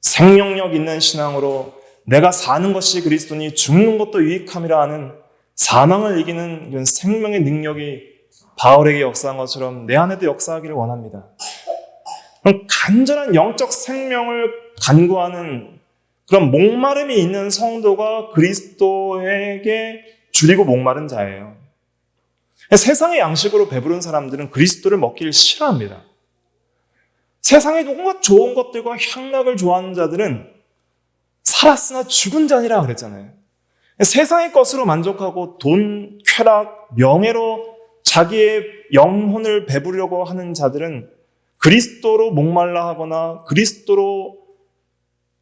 생명력 있는 신앙으로 내가 사는 것이 그리스도니 죽는 것도 유익함이라 하는 사망을 이기는 이런 생명의 능력이 바울에게 역사한 것처럼 내 안에도 역사하기를 원합니다. 그럼 간절한 영적 생명을 간구하는 그런 목마름이 있는 성도가 그리스도에게 줄이고 목마른 자예요. 세상의 양식으로 배부른 사람들은 그리스도를 먹기를 싫어합니다. 세상의 온갖 좋은 것들과 향락을 좋아하는 자들은 살았으나 죽은 자니라 그랬잖아요. 세상의 것으로 만족하고 돈, 쾌락, 명예로 자기의 영혼을 배부르려고 하는 자들은 그리스도로 목말라 하거나 그리스도로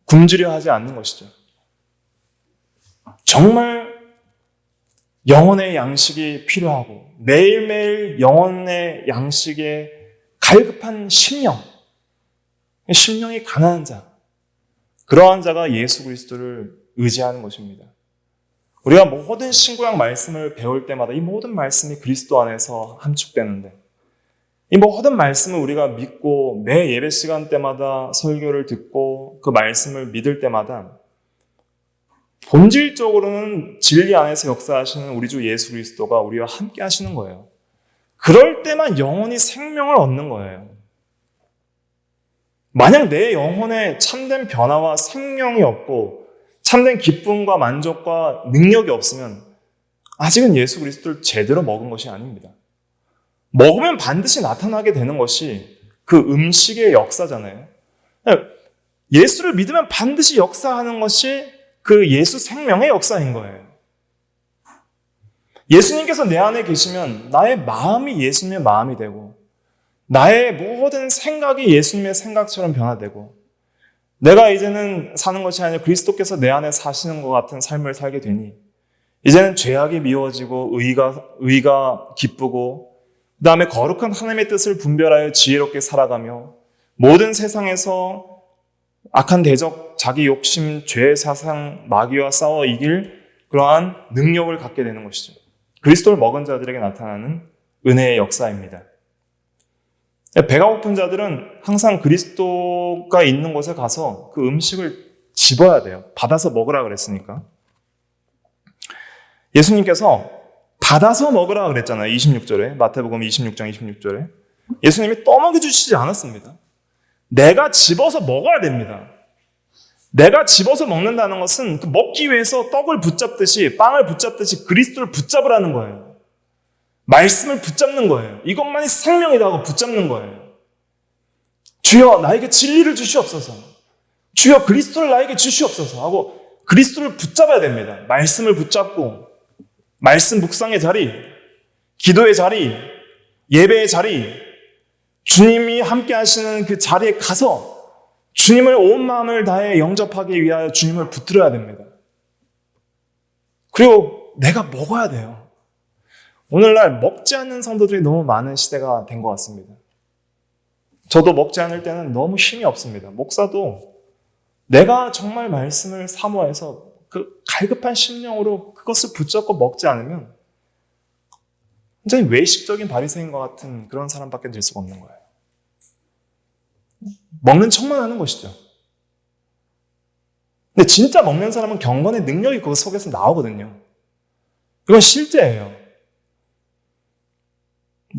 굶주려 하지 않는 것이죠. 정말 영혼의 양식이 필요하고 매일매일 영혼의 양식에 갈급한 심령이 가난한 자, 그러한 자가 예수 그리스도를 의지하는 것입니다. 우리가 모든 신구약 말씀을 배울 때마다 이 모든 말씀이 그리스도 안에서 함축되는데 이 모든 말씀을 우리가 믿고 매 예배 시간 때마다 설교를 듣고 그 말씀을 믿을 때마다 본질적으로는 진리 안에서 역사하시는 우리 주 예수 그리스도가 우리와 함께 하시는 거예요. 그럴 때만 영혼이 생명을 얻는 거예요. 만약 내 영혼에 참된 변화와 생명이 없고 참된 기쁨과 만족과 능력이 없으면 아직은 예수 그리스도를 제대로 먹은 것이 아닙니다. 먹으면 반드시 나타나게 되는 것이 그 음식의 역사잖아요. 예수를 믿으면 반드시 역사하는 것이 그 예수 생명의 역사인 거예요. 예수님께서 내 안에 계시면 나의 마음이 예수님의 마음이 되고 나의 모든 생각이 예수님의 생각처럼 변화되고 내가 이제는 사는 것이 아니라 그리스도께서 내 안에 사시는 것 같은 삶을 살게 되니 이제는 죄악이 미워지고 의가 기쁘고 그 다음에 거룩한 하나님의 뜻을 분별하여 지혜롭게 살아가며 모든 세상에서 악한 대적, 자기 욕심, 죄의 사상, 마귀와 싸워 이길 그러한 능력을 갖게 되는 것이죠. 그리스도를 먹은 자들에게 나타나는 은혜의 역사입니다. 배가 고픈 자들은 항상 그리스도가 있는 곳에 가서 그 음식을 집어야 돼요. 받아서 먹으라 그랬으니까. 예수님께서 받아서 먹으라 그랬잖아요. 26절에. 마태복음 26장 26절에. 예수님이 떠먹여 주시지 않았습니다. 내가 집어서 먹어야 됩니다. 내가 집어서 먹는다는 것은 먹기 위해서 떡을 붙잡듯이 빵을 붙잡듯이 그리스도를 붙잡으라는 거예요. 말씀을 붙잡는 거예요. 이것만이 생명이다 하고 붙잡는 거예요. 주여 나에게 진리를 주시옵소서. 주여 그리스도를 나에게 주시옵소서 하고 그리스도를 붙잡아야 됩니다. 말씀을 붙잡고 말씀 묵상의 자리, 기도의 자리, 예배의 자리, 주님이 함께 하시는 그 자리에 가서 주님을 온 마음을 다해 영접하기 위하여 주님을 붙들어야 됩니다. 그리고 내가 먹어야 돼요. 오늘날 먹지 않는 성도들이 너무 많은 시대가 된 것 같습니다. 저도 먹지 않을 때는 너무 힘이 없습니다. 목사도 내가 정말 말씀을 사모해서 그 갈급한 심령으로 그것을 붙잡고 먹지 않으면 굉장히 외식적인 바리새인과 같은 그런 사람밖에 될 수가 없는 거예요. 먹는 척만 하는 것이죠. 근데 진짜 먹는 사람은 경건의 능력이 그 속에서 나오거든요. 그건 실제예요.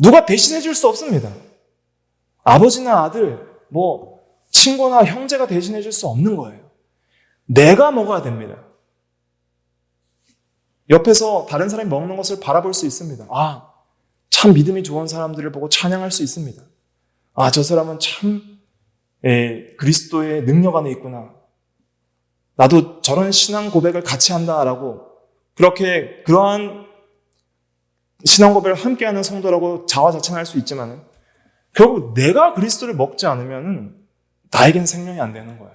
누가 대신해 줄 수 없습니다. 아버지나 아들, 친구나 형제가 대신해 줄 수 없는 거예요. 내가 먹어야 됩니다. 옆에서 다른 사람이 먹는 것을 바라볼 수 있습니다. 참 믿음이 좋은 사람들을 보고 찬양할 수 있습니다. 아, 저 사람은 참 그리스도의 능력 안에 있구나. 나도 저런 신앙 고백을 같이 한다라고 그렇게 그러한 신앙 고백을 함께하는 성도라고 자화자찬할 수 있지만 결국 내가 그리스도를 먹지 않으면 나에겐 생명이 안 되는 거예요.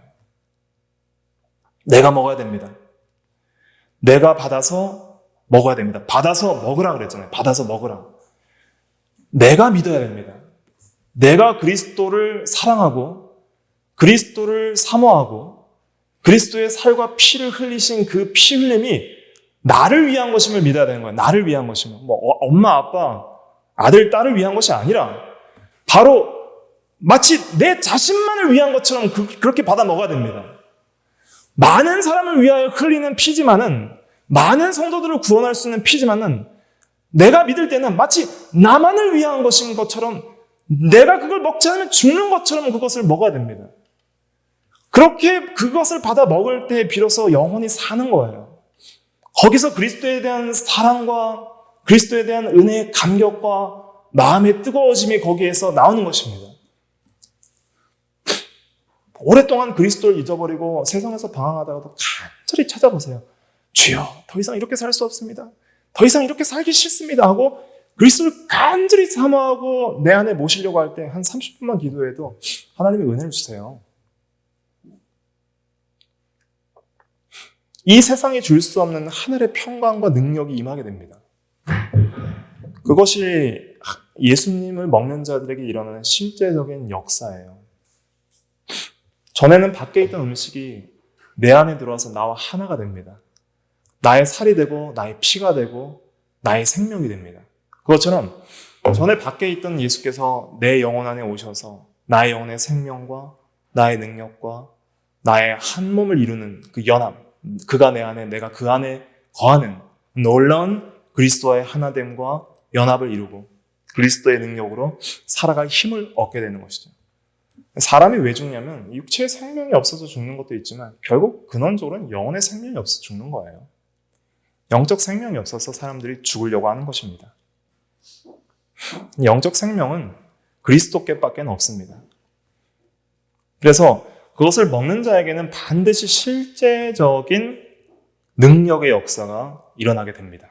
내가 먹어야 됩니다. 내가 받아서 먹어야 됩니다. 받아서 먹으라 그랬잖아요. 받아서 먹으라. 내가 믿어야 됩니다. 내가 그리스도를 사랑하고 그리스도를 사모하고 그리스도의 살과 피를 흘리신 그 피 흘림이 나를 위한 것임을 믿어야 되는 거예요. 나를 위한 것임을. 엄마, 아빠, 아들, 딸을 위한 것이 아니라 바로 마치 내 자신만을 위한 것처럼 그렇게 받아 먹어야 됩니다. 많은 사람을 위하여 흘리는 피지만은 많은 성도들을 구원할 수 있는 피지만은 내가 믿을 때는 마치 나만을 위한 것인 것처럼 내가 그걸 먹지 않으면 죽는 것처럼 그것을 먹어야 됩니다. 그렇게 그것을 받아 먹을 때 비로소 영혼이 사는 거예요. 거기서 그리스도에 대한 사랑과 그리스도에 대한 은혜의 감격과 마음의 뜨거워짐이 거기에서 나오는 것입니다. 오랫동안 그리스도를 잊어버리고 세상에서 방황하다가도 간절히 찾아보세요. 주여, 더 이상 이렇게 살 수 없습니다. 더 이상 이렇게 살기 싫습니다 하고 그리스도를 간절히 사모하고 내 안에 모시려고 할 때 한 30분만 기도해도 하나님이 은혜를 주세요. 이 세상이 줄 수 없는 하늘의 평강과 능력이 임하게 됩니다. 그것이 예수님을 먹는 자들에게 일어나는 실제적인 역사예요. 전에는 밖에 있던 음식이 내 안에 들어와서 나와 하나가 됩니다. 나의 살이 되고 나의 피가 되고 나의 생명이 됩니다. 그것처럼 전에 밖에 있던 예수께서 내 영혼 안에 오셔서 나의 영혼의 생명과 나의 능력과 나의 한 몸을 이루는 그 연합, 그가 내 안에 내가 그 안에 거하는 놀라운 그리스도와의 하나됨과 연합을 이루고 그리스도의 능력으로 살아갈 힘을 얻게 되는 것이죠. 사람이 왜 죽냐면 육체의 생명이 없어서 죽는 것도 있지만 결국 근원적으로는 영혼의 생명이 없어서 죽는 거예요. 영적 생명이 없어서 사람들이 죽으려고 하는 것입니다. 영적 생명은 그리스도께밖에 없습니다. 그래서 그것을 먹는 자에게는 반드시 실제적인 능력의 역사가 일어나게 됩니다.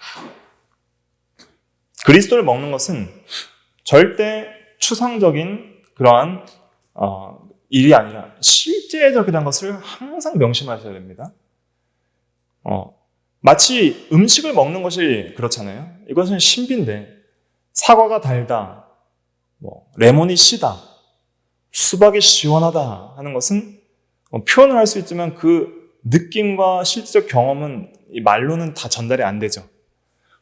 그리스도를 먹는 것은 절대 추상적인 그러한 일이 아니라 실제적이라는 것을 항상 명심하셔야 됩니다. 마치 음식을 먹는 것이 그렇잖아요. 이것은 신비인데 사과가 달다, 레몬이 시다, 수박이 시원하다 하는 것은 표현을 할 수 있지만 그 느낌과 실제적 경험은 이 말로는 다 전달이 안 되죠.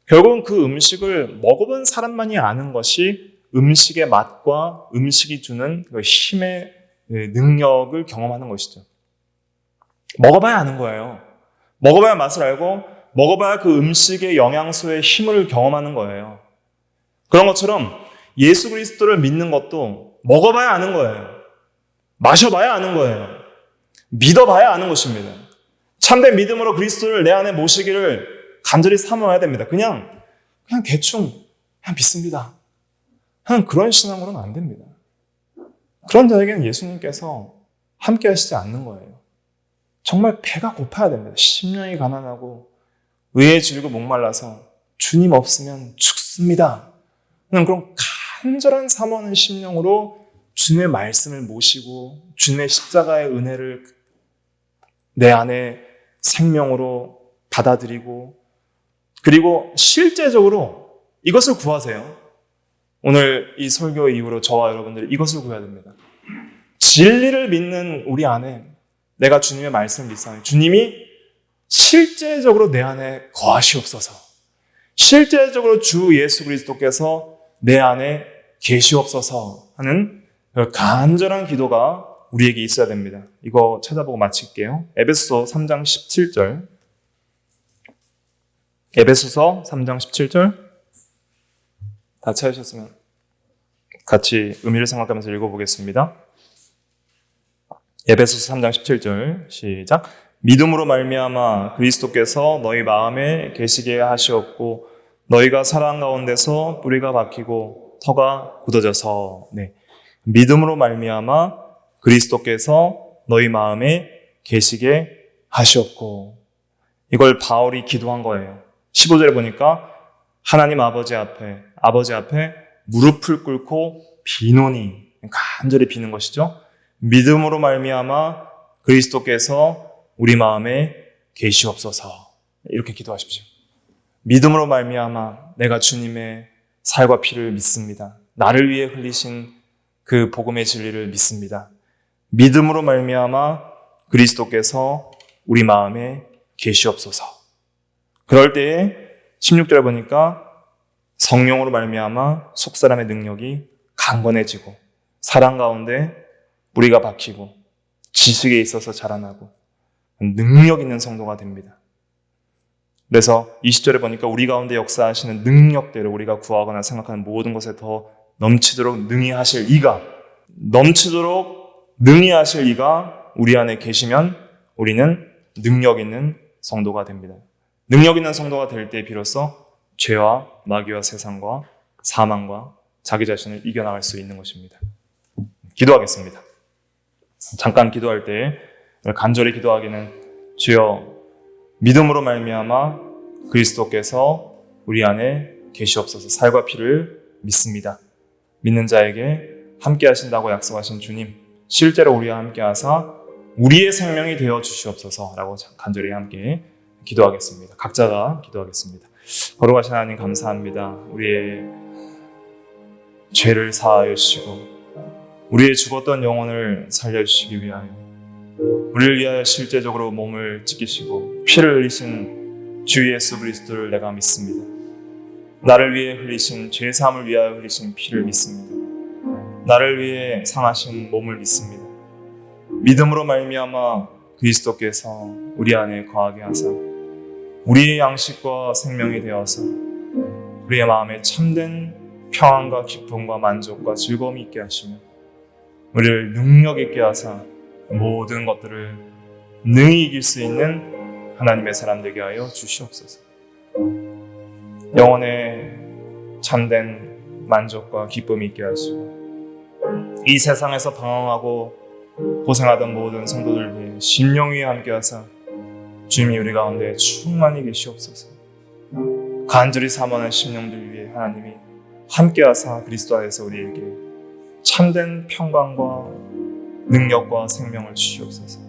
결국은 그 음식을 먹어본 사람만이 아는 것이 음식의 맛과 음식이 주는 그 힘의 능력을 경험하는 것이죠. 먹어봐야 아는 거예요. 먹어봐야 맛을 알고 먹어봐야 그 음식의 영양소의 힘을 경험하는 거예요. 그런 것처럼 예수 그리스도를 믿는 것도 먹어봐야 아는 거예요. 마셔봐야 아는 거예요. 믿어봐야 아는 것입니다. 참된 믿음으로 그리스도를 내 안에 모시기를 간절히 사모해야 됩니다. 그냥 대충 그냥 믿습니다 하는 그런 신앙으로는 안 됩니다. 그런 자에게는 예수님께서 함께 하시지 않는 거예요. 정말 배가 고파야 됩니다. 심령이 가난하고 의에 질고 목말라서 주님 없으면 죽습니다 하는 그런 간절한 사모하는 심령으로 주님의 말씀을 모시고 주님의 십자가의 은혜를 내 안에 생명으로 받아들이고 그리고 실제적으로 이것을 구하세요. 오늘 이 설교 이후로 저와 여러분들이 이것을 구해야 됩니다. 진리를 믿는 우리 안에 내가 주님의 말씀을 믿사오니 주님이 실제적으로 내 안에 거하시옵소서. 실제적으로 주 예수 그리스도께서 내 안에 계시옵소서 하는 간절한 기도가 우리에게 있어야 됩니다. 이거 찾아보고 마칠게요. 에베소서 3장 17절. 에베소서 3장 17절. 다 찾으셨으면 같이 의미를 생각하면서 읽어보겠습니다. 에베소서 3장 17절 시작. 믿음으로 말미암아 그리스도께서 너희 마음에 계시게 하시었고 너희가 사랑 가운데서 뿌리가 박히고 터가 굳어져서 믿음으로 말미암아 그리스도께서 너희 마음에 계시게 하셨고. 이걸 바울이 기도한 거예요. 15절에 보니까 하나님 아버지 앞에 무릎을 꿇고 비노니, 간절히 비는 것이죠. 믿음으로 말미암아 그리스도께서 우리 마음에 계시옵소서. 이렇게 기도하십시오. 믿음으로 말미암아 내가 주님의 살과 피를 믿습니다. 나를 위해 흘리신 그 복음의 진리를 믿습니다. 믿음으로 말미암아 그리스도께서 우리 마음에 계시옵소서. 그럴 때에 16절에 보니까 성령으로 말미암아 속사람의 능력이 강건해지고 사랑 가운데 뿌리가 박히고 지식에 있어서 자라나고 능력 있는 성도가 됩니다. 그래서 20절에 보니까 우리 가운데 역사하시는 능력대로 우리가 구하거나 생각하는 모든 것에 더 넘치도록 능히 하실 이가 우리 안에 계시면 우리는 능력 있는 성도가 됩니다. 능력 있는 성도가 될 때 비로소 죄와 마귀와 세상과 사망과 자기 자신을 이겨나갈 수 있는 것입니다. 기도하겠습니다. 잠깐 기도할 때 간절히 기도하기는 주여 믿음으로 말미암아 그리스도께서 우리 안에 계시옵소서. 살과 피를 믿습니다. 믿는 자에게 함께 하신다고 약속하신 주님, 실제로 우리와 함께 하사 우리의 생명이 되어 주시옵소서라고 간절히 함께 기도하겠습니다. 각자가 기도하겠습니다. 거룩하신 하나님 감사합니다. 우리의 죄를 사하여 주시고 우리의 죽었던 영혼을 살려주시기 위하여 우리를 위하여 실제적으로 몸을 찢기시고 피를 흘리신 주 예수 그리스도를 내가 믿습니다. 나를 위해 흘리신 죄사함을 위하여 흘리신 피를 믿습니다. 나를 위해 상하신 몸을 믿습니다. 믿음으로 말미암아 그리스도께서 우리 안에 거하게 하사 우리의 양식과 생명이 되어서 우리의 마음에 참된 평안과 기쁨과 만족과 즐거움이 있게 하시며 우리를 능력 있게 하사 모든 것들을 능히 이길 수 있는 하나님의 사람 되게 하여 주시옵소서. 영혼에 참된 만족과 기쁨이 있게 하시고 이 세상에서 방황하고 고생하던 모든 성도들 위해 심령 위에 함께 하사 주님이 우리 가운데 충만히 계시옵소서. 간절히 사모하는 심령들 위해 하나님이 함께 하사 그리스도 안에서 우리에게 참된 평강과 능력과 생명을 주시옵소서.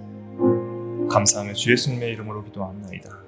감사하며 주 예수님의 이름으로 기도합니다.